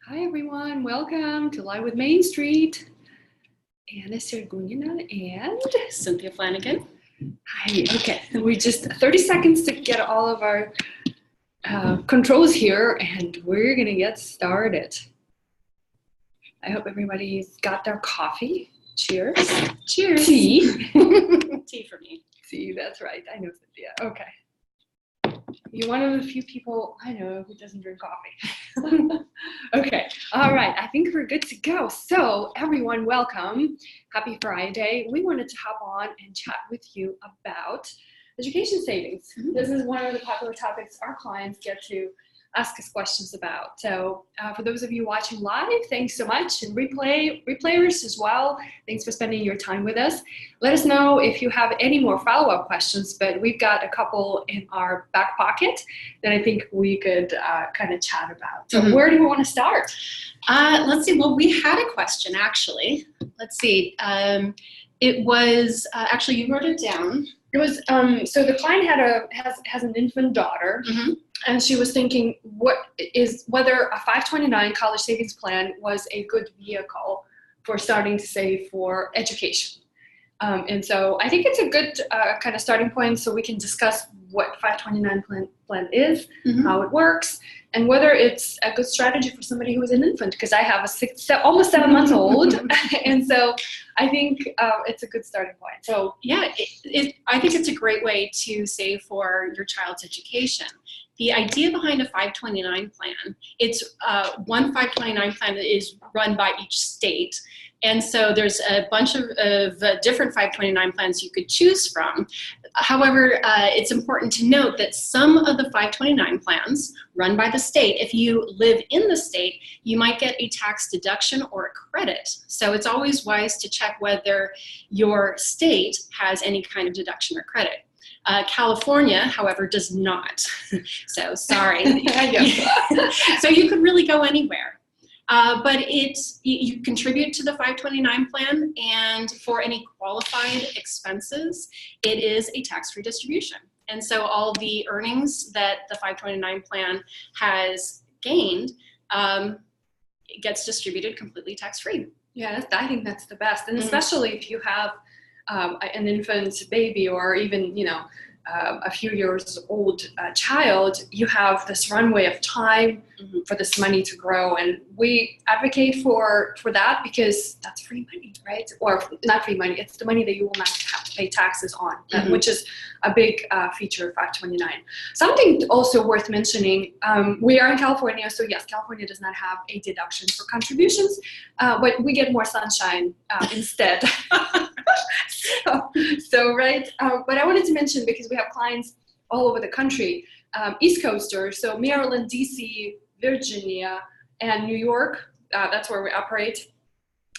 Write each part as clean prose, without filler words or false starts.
Hi everyone, welcome to Live with Main Street. Anna Sergunina and Cynthia Flanagan. Hi. Okay, we just 30 seconds to get all of our controls here, and we're gonna get started. I hope everybody's got their coffee. Cheers. Cheers. Tea. Tea for me. Tea, that's right. I know, Cynthia. Okay. You're one of the few people I know who doesn't drink coffee. Okay, all right, I think we're good to go. So everyone, welcome. Happy Friday. We wanted to hop on and chat with you about education savings. Mm-hmm. This is one of the popular topics our clients get to ask us questions about. So for those of you watching live, thanks so much. And replayers as well, thanks for spending your time with us. Let us know if you have any more follow-up questions, but we've got a couple in our back pocket that I think we could kind of chat about. So where do we want to start? Let's see. Well, we had a question, actually. Let's see. It was, actually, you wrote it down. It was, so the client has an infant daughter. Mm-hmm. And she was thinking whether a 529 college savings plan was a good vehicle for starting to save for education. And so I think it's a good kind of starting point so we can discuss what 529 plan is, mm-hmm. how it works, and whether it's a good strategy for somebody who is an infant, because I have almost 7 months old. And so I think it's a good starting point. So yeah, I think it's a great way to save for your child's education. The idea behind a 529 plan, it's one 529 plan that is run by each state. And so there's a bunch of different 529 plans you could choose from. However, it's important to note that some of the 529 plans run by the state, if you live in the state, you might get a tax deduction or a credit. So it's always wise to check whether your state has any kind of deduction or credit. California, however, does not. So sorry. So you could really go anywhere. But you contribute to the 529 plan, and for any qualified expenses, it is a tax-free distribution. And so all the earnings that the 529 plan has gained gets distributed completely tax-free. Yeah, I think that's the best. And especially if you have an infant baby or even, a few years old child, you have this runway of time for this money to grow. And we advocate for that because that's free money, right? Or not free money, it's the money that you will not have to pay taxes on, which is a big feature of 529. Something also worth mentioning, we are in California, so yes, California does not have a deduction for contributions, but we get more sunshine instead. So right, but I wanted to mention, because we have clients all over the country, East Coasters, so Maryland, DC, Virginia, and New York, that's where we operate.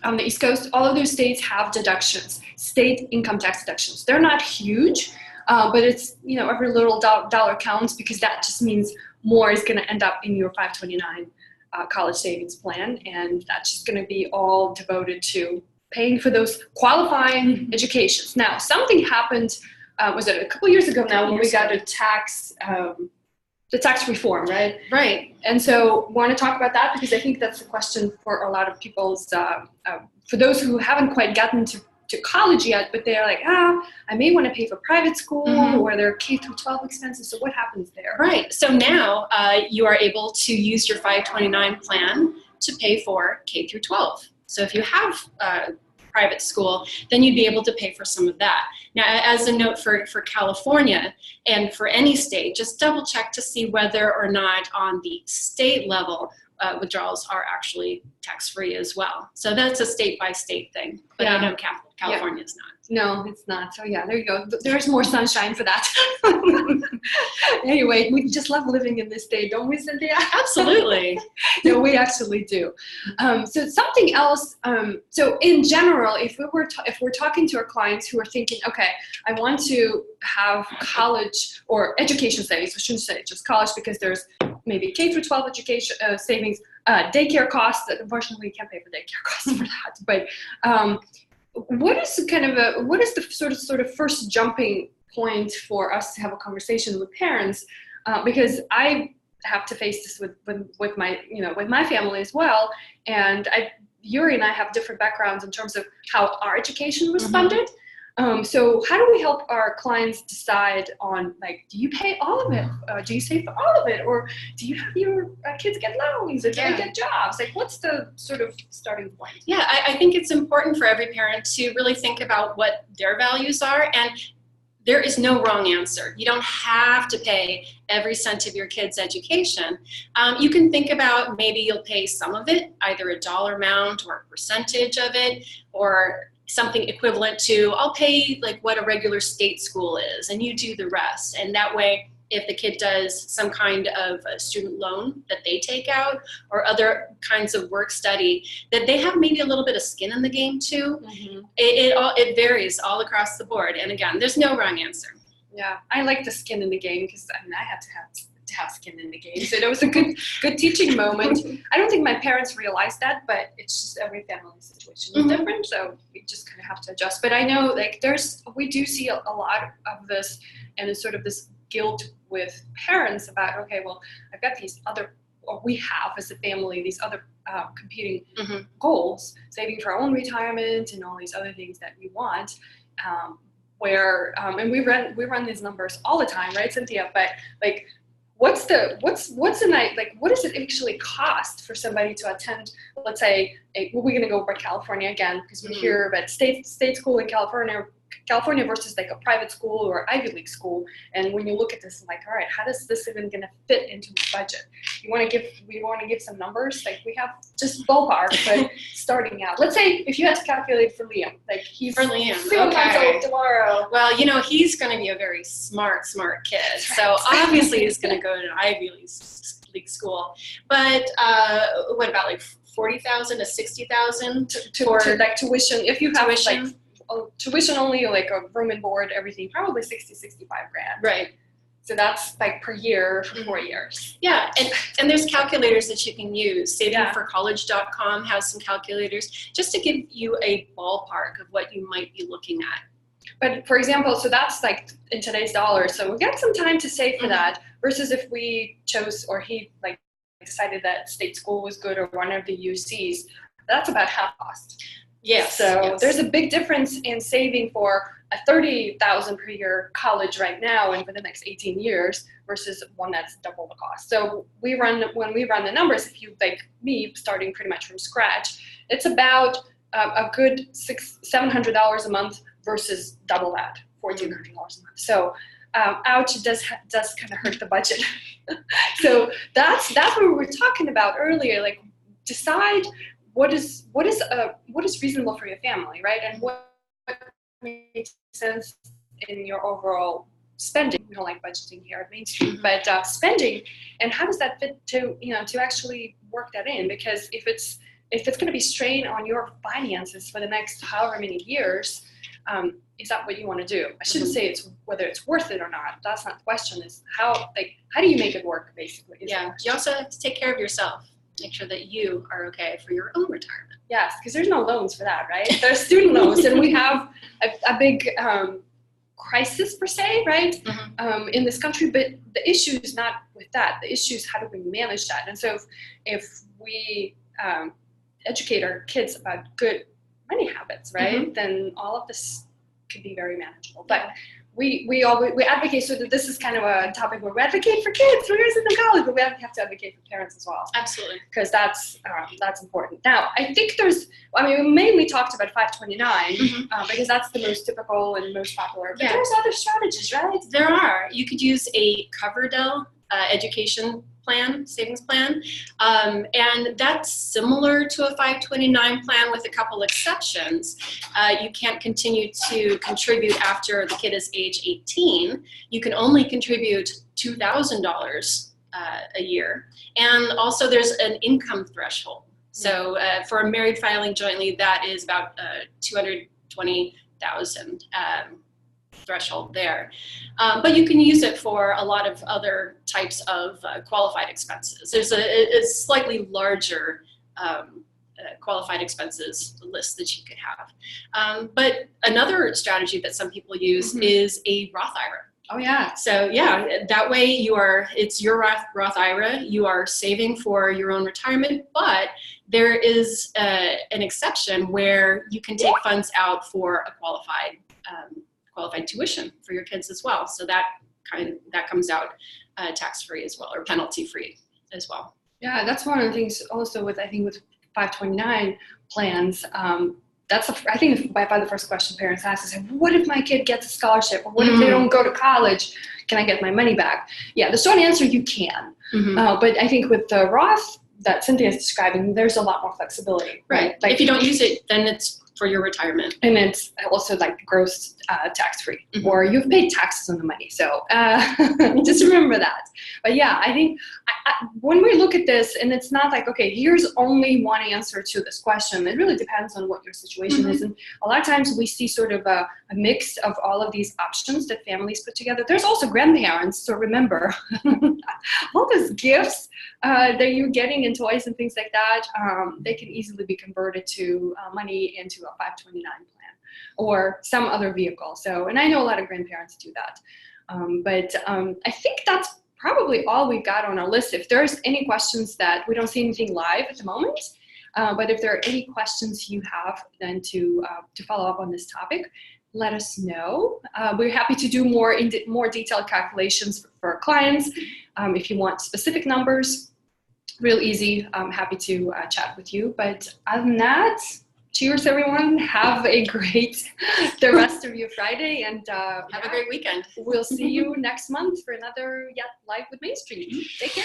On the East Coast, all of those states have deductions, state income tax deductions. They're not huge, but it's, every little dollar counts, because that just means more is going to end up in your 529 college savings plan, and that's just going to be all devoted to paying for those qualifying educations. Now, something happened, was it a couple years ago now, when we got a the tax reform, right? Right. And so want to talk about that, because I think that's a question for a lot of people's, for those who haven't quite gotten to college yet, but they're like, I may want to pay for private school or their K through 12 expenses. So what happens there? Right. So now you are able to use your 529 plan to pay for K through 12. So if you have private school, then you'd be able to pay for some of that. Now, as a note for California and for any state, just double check to see whether or not on the state level withdrawals are actually tax-free as well. So that's a state-by-state thing, but I know California is not. No, it's not. So yeah, there you go. There's more sunshine for that. Anyway, we just love living in this state, don't we, Cynthia? Absolutely. No, we actually do. So something else. So in general, if we're talking to our clients who are thinking, okay, I want to have college or education savings. We shouldn't say just college, because there's maybe K through 12 education savings, daycare costs. Unfortunately, we can't pay for daycare costs for that, but. What is the sort of first jumping point for us to have a conversation with parents? Because I have to face this with my, with my family as well. And Yuri and I have different backgrounds in terms of how our education was funded. So how do we help our clients decide on, like, do you pay all of it? Do you save for all of it? Or do you have your kids get loans? Or do they get jobs? Like, what's the sort of starting point? Yeah, I think it's important for every parent to really think about what their values are. And there is no wrong answer. You don't have to pay every cent of your kid's education. You can think about maybe you'll pay some of it, either a dollar amount or a percentage of it, or something equivalent to, I'll pay like what a regular state school is, and you do the rest. And that way, if the kid does some kind of a student loan that they take out, or other kinds of work study, that they have maybe a little bit of skin in the game too. It varies all across the board. And again, there's no wrong answer. Yeah, I like the skin in the game, because I had to have skin in the game. So it was a good teaching moment. I don't think my parents realized that, but it's just every family situation is different, so we just kind of have to adjust. But I know, like, we do see a lot of this, and it's sort of this guilt with parents about, okay, well, I've got these other, or we have as a family, these other competing goals, saving for our own retirement and all these other things that we want. And we run these numbers all the time, right, Cynthia? But like, what does it actually cost for somebody to attend, let's say, we're going to go over California again, because we're here, but state school in California versus like a private school or Ivy League school. And when you look at this, like, all right, how does this even going to fit into my budget? We want to give some numbers, like we have just ballpark, but starting out. Let's say if you had to calculate for Liam, like he's 3 months old tomorrow. Well, he's going to be a very smart kid. That's right. So obviously he's going to go to an Ivy League school. But what about like 40,000 to 60,000 to like tuition? If you have tuition, like tuition only, like a room and board, everything, probably 65 grand. Right. So that's like per year for 4 years. Yeah, and there's calculators that you can use. Savingforcollege.com has some calculators just to give you a ballpark of what you might be looking at. But for example, so that's like in today's dollars. So we got some time to save for that, versus if we chose, or he like decided that state school was good, or one of the UCs, that's about half cost. Yes. So there's a big difference in saving for a $30,000 per year college right now and for the next 18 years versus one that's double the cost. So when we run the numbers, if you, like me, starting pretty much from scratch, it's about a good $700 a month versus double that, $1,400 a month. So ouch, it does kind of hurt the budget. So that's what we were talking about earlier. Like, decide what is reasonable for your family, right? And what makes sense in your overall spending. We don't like budgeting here at MainStreet, but spending, and how does that fit to actually work that in? Because if it's going to be strain on your finances for the next however many years, is that what you want to do? I shouldn't say it's whether it's worth it or not. That's not the question. Is how do you make it work, basically? You also have to take care of yourself. Make sure that you are okay for your own retirement. Yes, because there's no loans for that, right? There's student loans, and we have a big crisis per se, right, in this country. But the issue is not with that. The issue is how do we manage that? And so if we educate our kids about good money habits, right, then all of this could be very manageable. But we advocate, so that this is kind of a topic where we advocate for kids who are in college, but we have to advocate for parents as well. Absolutely. Because that's important. Now, I think we mainly talked about 529 because that's the most typical and most popular, but there's other strategies, right? There are. You could use a Coverdell education plan, savings plan, and that's similar to a 529 plan with a couple exceptions. You can't continue to contribute after the kid is age 18. You can only contribute $2,000 a year, and also there's an income threshold. So for a married filing jointly, that is about 220,000 threshold there. But you can use it for a lot of other types of qualified expenses. There's a slightly larger qualified expenses list that you could have. But another strategy that some people use is a Roth IRA. Oh yeah. So yeah, that way it's your Roth IRA. You are saving for your own retirement, but there is an exception where you can take funds out for a qualified tuition for your kids as well. So that comes out tax-free as well, or penalty-free as well. Yeah, that's one of the things also with, I think, with 529 plans. I think by far the first question parents ask is, what if my kid gets a scholarship, or what if they don't go to college? Can I get my money back? Yeah, the short answer, you can. But I think with the Roth that Cynthia is describing, there's a lot more flexibility. Right. Like, if you don't use it, then it's for your retirement. And it's also like gross tax-free, or you've paid taxes on the money. So just remember that. But yeah, I think when we look at this, and it's not like, okay, here's only one answer to this question. It really depends on what your situation is. And a lot of times we see sort of a mix of all of these options that families put together. There's also grandparents, so remember, all those gifts that you're getting in toys and things like that, they can easily be converted to money into a 529 plan or some other vehicle. So, and I know a lot of grandparents do that. But I think that's probably all we've got on our list. If there's any questions that we don't see anything live at the moment, but if there are any questions you have then to follow up on this topic, let us know. We're happy to do more detailed calculations for our clients. If you want specific numbers, real easy. I'm happy to chat with you. But other than that, cheers, everyone. Have a great the rest of your Friday, and have a great weekend. We'll see you next month for another Live with MainStreet. Take care.